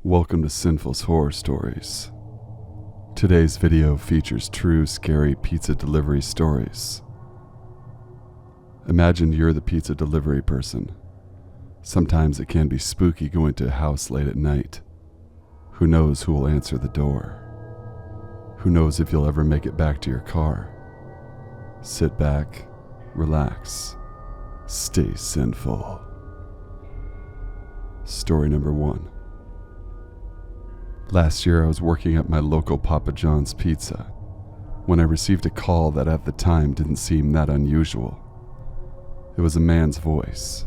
Welcome to Sinful's Horror Stories. Today's video features true scary pizza delivery stories. Imagine you're the pizza delivery person. Sometimes it can be spooky going to a house late at night. Who knows who will answer the door? Who knows if you'll ever make it back to your car? Sit back, relax, stay sinful. Story number 1. Last year I was working at my local Papa John's Pizza when I received a call that at the time didn't seem that unusual. It was a man's voice.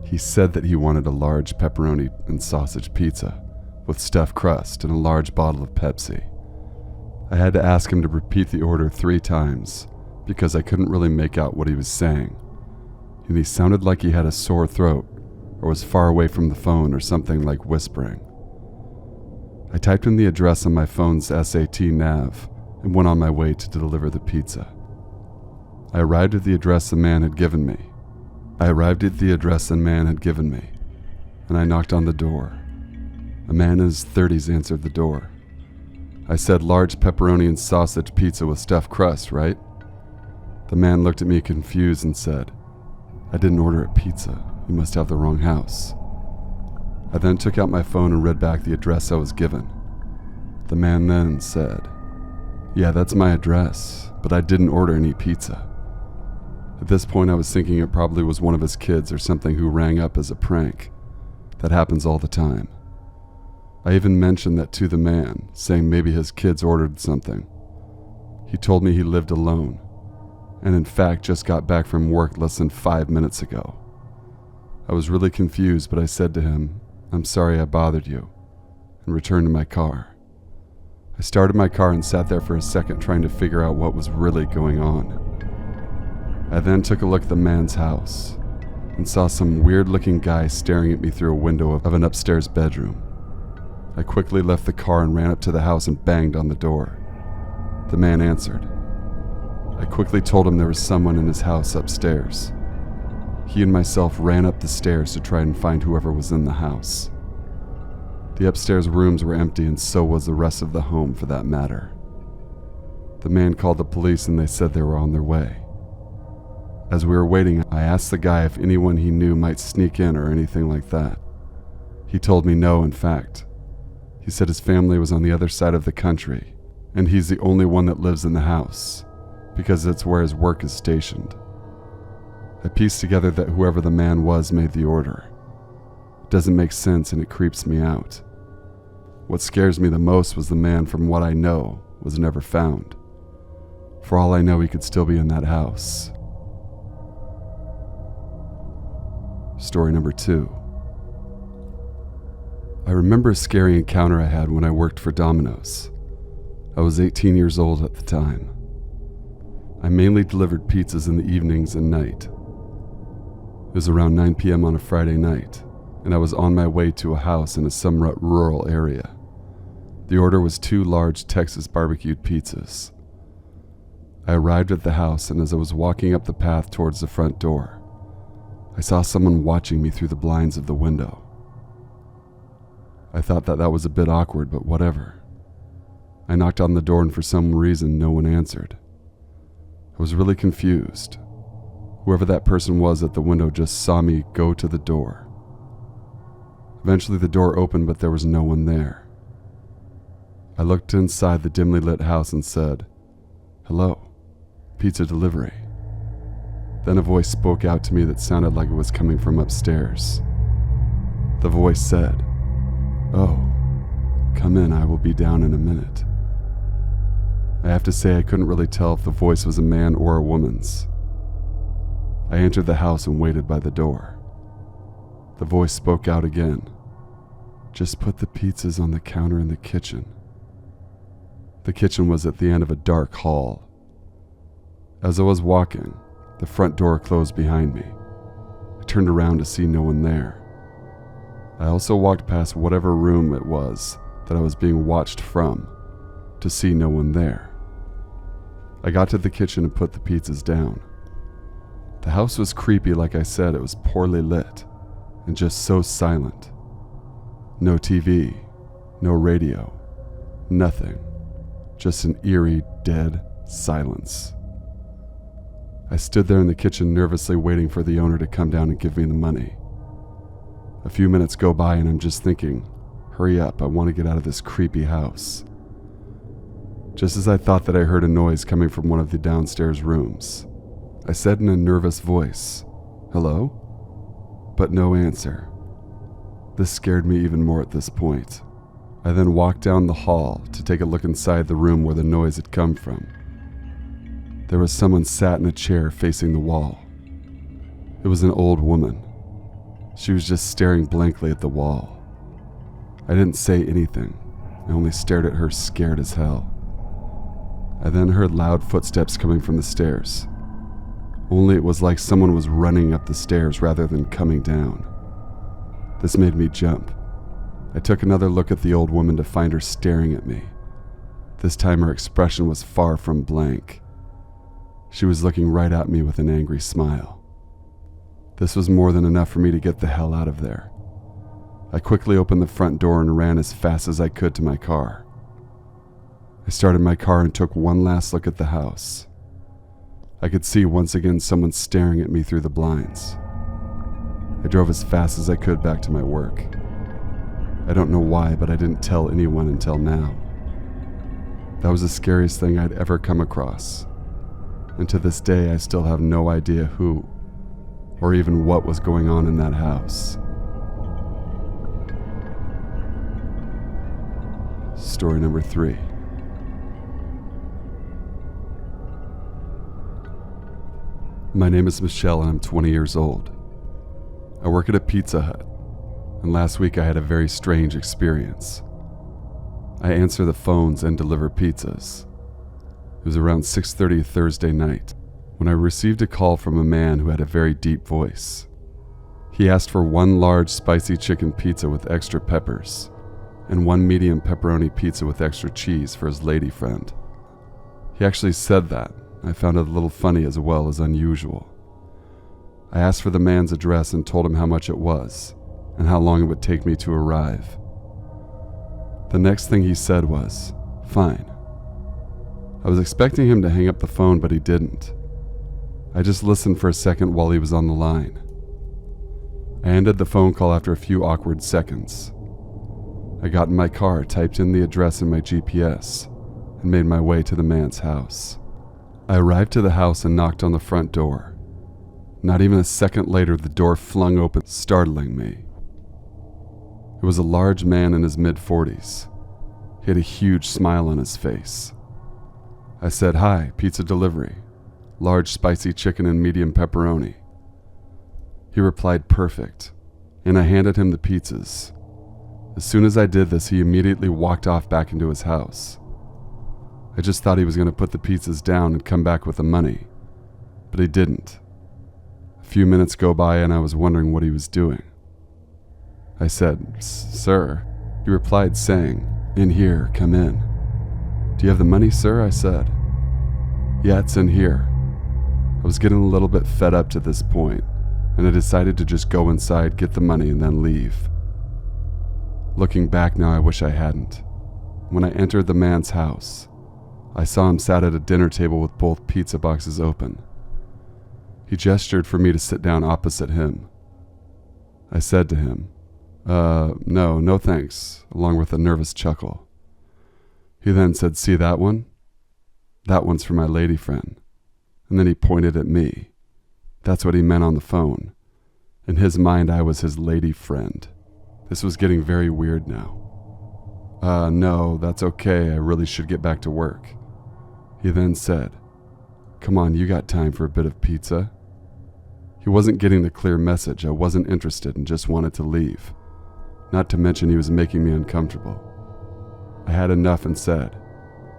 He said that he wanted a large pepperoni and sausage pizza with stuffed crust and a large bottle of Pepsi. I had to ask him to repeat the order 3 times because I couldn't really make out what he was saying, and he sounded like he had a sore throat or was far away from the phone or something like whispering. I typed in the address on my phone's SAT nav and went on my way to deliver the pizza. I arrived at the address the man had given me, and I knocked on the door. A man in his 30s answered the door. I said, "Large pepperoni and sausage pizza with stuffed crust, right?" The man looked at me confused and said, "I didn't order a pizza. You must have the wrong house." I then took out my phone and read back the address I was given. The man then said, "Yeah, that's my address, but I didn't order any pizza." At this point I was thinking it probably was one of his kids or something who rang up as a prank. That happens all the time. I even mentioned that to the man, saying maybe his kids ordered something. He told me he lived alone, and in fact just got back from work less than 5 minutes ago. I was really confused, but I said to him, "I'm sorry I bothered you," and returned to my car. I started my car and sat there for a second trying to figure out what was really going on. I then took a look at the man's house and saw some weird-looking guy staring at me through a window of an upstairs bedroom. I quickly left the car and ran up to the house and banged on the door. The man answered. I quickly told him there was someone in his house upstairs. He and myself ran up the stairs to try and find whoever was in the house. The upstairs rooms were empty, and so was the rest of the home for that matter. The man called the police and they said they were on their way. As we were waiting, I asked the guy if anyone he knew might sneak in or anything like that. He told me no, in fact. He said his family was on the other side of the country, and he's the only one that lives in the house, because it's where his work is stationed. I pieced together that whoever the man was made the order. It doesn't make sense and it creeps me out. What scares me the most was the man, from what I know, was never found. For all I know, he could still be in that house. Story number 2. I remember a scary encounter I had when I worked for Domino's. I was 18 years old at the time. I mainly delivered pizzas in the evenings and night. It was around 9 p.m. on a Friday night, and I was on my way to a house in a somewhat rural area. The order was 2 large Texas barbecued pizzas. I arrived at the house, and as I was walking up the path towards the front door, I saw someone watching me through the blinds of the window. I thought that was a bit awkward, but whatever. I knocked on the door, and for some reason no one answered. I was really confused. Whoever that person was at the window just saw me go to the door. Eventually the door opened, but there was no one there. I looked inside the dimly lit house and said, "Hello, pizza delivery." Then a voice spoke out to me that sounded like it was coming from upstairs. The voice said, "Oh, come in, I will be down in a minute." I have to say I couldn't really tell if the voice was a man or a woman's. I entered the house and waited by the door. The voice spoke out again. "Just put the pizzas on the counter in the kitchen." The kitchen was at the end of a dark hall. As I was walking, the front door closed behind me. I turned around to see no one there. I also walked past whatever room it was that I was being watched from to see no one there. I got to the kitchen and put the pizzas down. The house was creepy, like I said. It was poorly lit and just so silent. No TV, No radio. Nothing. Just an eerie, dead silence. I stood there in the kitchen nervously waiting for the owner to come down and give me the money. A few minutes go by and I'm just thinking, hurry up, I want to get out of this creepy house. Just as I thought that I heard a noise coming from one of the downstairs rooms. I said in a nervous voice, "Hello?" But no answer. This scared me even more at this point. I then walked down the hall to take a look inside the room where the noise had come from. There was someone sat in a chair facing the wall. It was an old woman. She was just staring blankly at the wall. I didn't say anything. I only stared at her, scared as hell. I then heard loud footsteps coming from the stairs. Only it was like someone was running up the stairs rather than coming down. This made me jump. I took another look at the old woman to find her staring at me. This time her expression was far from blank. She was looking right at me with an angry smile. This was more than enough for me to get the hell out of there. I quickly opened the front door and ran as fast as I could to my car. I started my car and took one last look at the house. I could see once again someone staring at me through the blinds. I drove as fast as I could back to my work. I don't know why, but I didn't tell anyone until now. That was the scariest thing I'd ever come across. And to this day, I still have no idea who or even what was going on in that house. Story number 3. My name is Michelle and I'm 20 years old. I work at a Pizza Hut, and last week I had a very strange experience. I answer the phones and deliver pizzas. It was around 6:30 Thursday night when I received a call from a man who had a very deep voice. He asked for one large spicy chicken pizza with extra peppers and one medium pepperoni pizza with extra cheese for his lady friend. He actually said that. I found it a little funny as well as unusual. I asked for the man's address and told him how much it was and how long it would take me to arrive. The next thing he said was, "Fine." I was expecting him to hang up the phone, but he didn't. I just listened for a second while he was on the line. I ended the phone call after a few awkward seconds. I got in my car, typed in the address in my GPS, and made my way to the man's house. I arrived to the house and knocked on the front door. Not even a second later, the door flung open, startling me. It was a large man in his mid-40s. He had a huge smile on his face. I said, "Hi, pizza delivery. Large spicy chicken and medium pepperoni." He replied, "Perfect," and I handed him the pizzas. As soon as I did this, he immediately walked off back into his house. I just thought he was going to put the pizzas down and come back with the money, but he didn't. A few minutes go by and I was wondering what he was doing. I said, "Sir." He replied saying, "In here, come in." "Do you have the money, sir?" I said. "Yeah, it's in here." I was getting a little bit fed up to this point, and I decided to just go inside, get the money, and then leave. Looking back now, I wish I hadn't. When I entered the man's house, I saw him sat at a dinner table with both pizza boxes open. He gestured for me to sit down opposite him. I said to him, No thanks," along with a nervous chuckle. He then said, "See that one? That one's for my lady friend." And then he pointed at me. That's what he meant on the phone. In his mind, I was his lady friend. This was getting very weird now. No, that's okay. I really should get back to work." He then said, "Come on, you got time for a bit of pizza?" He wasn't getting the clear message. I wasn't interested and just wanted to leave. Not to mention he was making me uncomfortable. I had enough and said,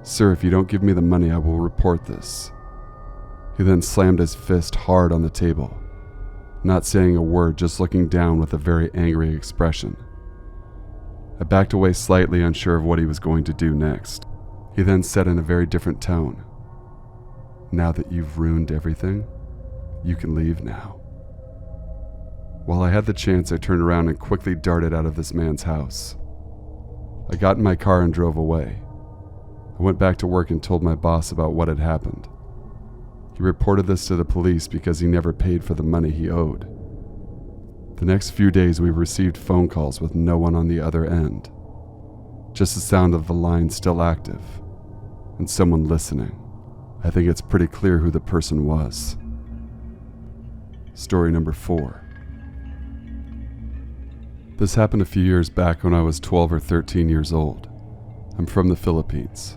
"Sir, if you don't give me the money, I will report this." He then slammed his fist hard on the table, not saying a word, just looking down with a very angry expression. I backed away slightly, unsure of what he was going to do next. He then said in a very different tone, "Now that you've ruined everything, you can leave now." While I had the chance, I turned around and quickly darted out of this man's house. I got in my car and drove away. I went back to work and told my boss about what had happened. He reported this to the police because he never paid for the money he owed. The next few days we received phone calls with no one on the other end. Just the sound of the line still active, and someone listening. I think it's pretty clear who the person was. Story number 4. This happened a few years back when I was 12 or 13 years old. I'm from the Philippines.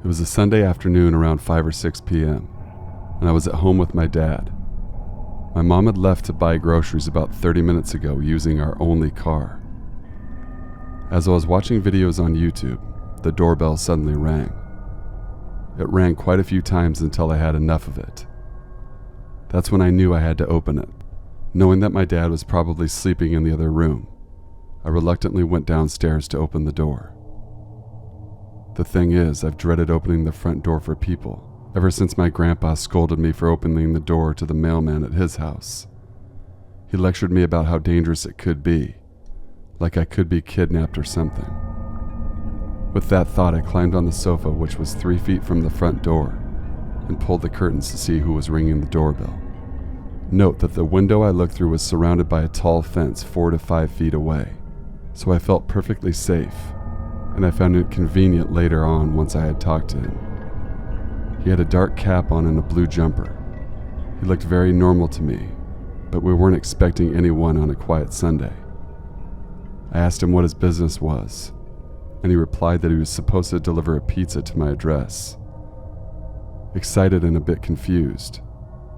It was a Sunday afternoon around 5 or 6 p.m., and I was at home with my dad. My mom had left to buy groceries about 30 minutes ago using our only car. As I was watching videos on YouTube, the doorbell suddenly rang. It rang quite a few times until I had enough of it. That's when I knew I had to open it. Knowing that my dad was probably sleeping in the other room, I reluctantly went downstairs to open the door. The thing is, I've dreaded opening the front door for people ever since my grandpa scolded me for opening the door to the mailman at his house. He lectured me about how dangerous it could be, like I could be kidnapped or something. With that thought, I climbed on the sofa, which was 3 feet from the front door, and pulled the curtains to see who was ringing the doorbell. Note that the window I looked through was surrounded by a tall fence 4 to 5 feet away, so I felt perfectly safe, and I found it convenient later on once I had talked to him. He had a dark cap on and a blue jumper. He looked very normal to me, but we weren't expecting anyone on a quiet Sunday. I asked him what his business was, and he replied that he was supposed to deliver a pizza to my address. Excited and a bit confused,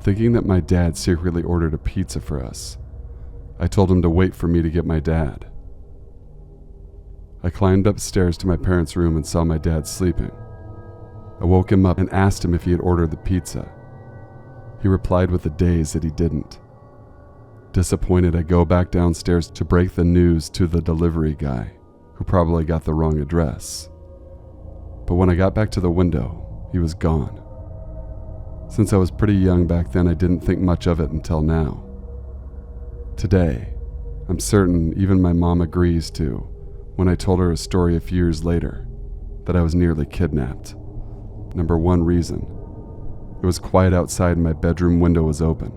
thinking that my dad secretly ordered a pizza for us, I told him to wait for me to get my dad. I climbed upstairs to my parents' room and saw my dad sleeping. I woke him up and asked him if he had ordered the pizza. He replied with a daze that he didn't. Disappointed, I go back downstairs to break the news to the delivery guy, who probably got the wrong address. But when I got back to the window, he was gone. Since I was pretty young back then, I didn't think much of it until now. Today, I'm certain even my mom agrees to, when I told her a story a few years later, that I was nearly kidnapped. Number one reason, it was quiet outside and my bedroom window was open,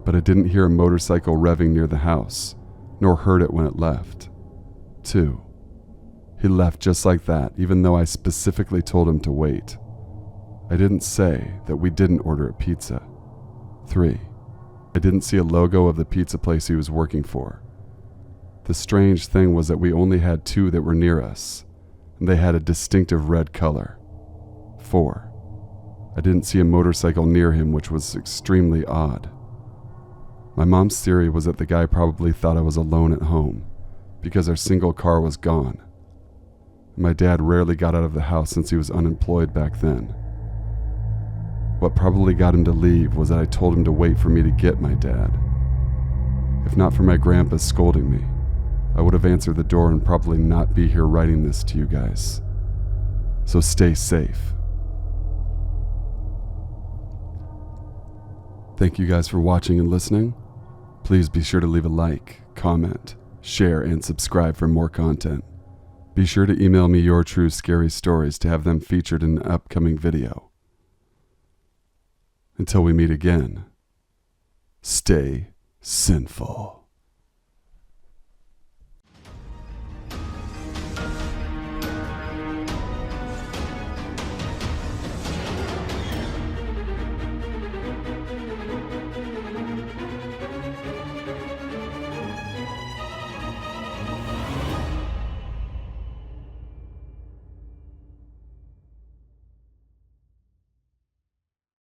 but I didn't hear a motorcycle revving near the house, nor heard it when it left. 2, he left just like that, even though I specifically told him to wait. I didn't say that we didn't order a pizza. 3, I didn't see a logo of the pizza place he was working for. The strange thing was that we only had 2 that were near us, and they had a distinctive red color. 4, I didn't see a motorcycle near him, which was extremely odd. My mom's theory was that the guy probably thought I was alone at home, because our single car was gone. My dad rarely got out of the house since he was unemployed back then. What probably got him to leave was that I told him to wait for me to get my dad. If not for my grandpa scolding me, I would have answered the door and probably not be here writing this to you guys. So stay safe. Thank you guys for watching and listening. Please be sure to leave a like, comment, share, and subscribe for more content. Be sure to email me your true scary stories to have them featured in an upcoming video. Until we meet again, stay sinful.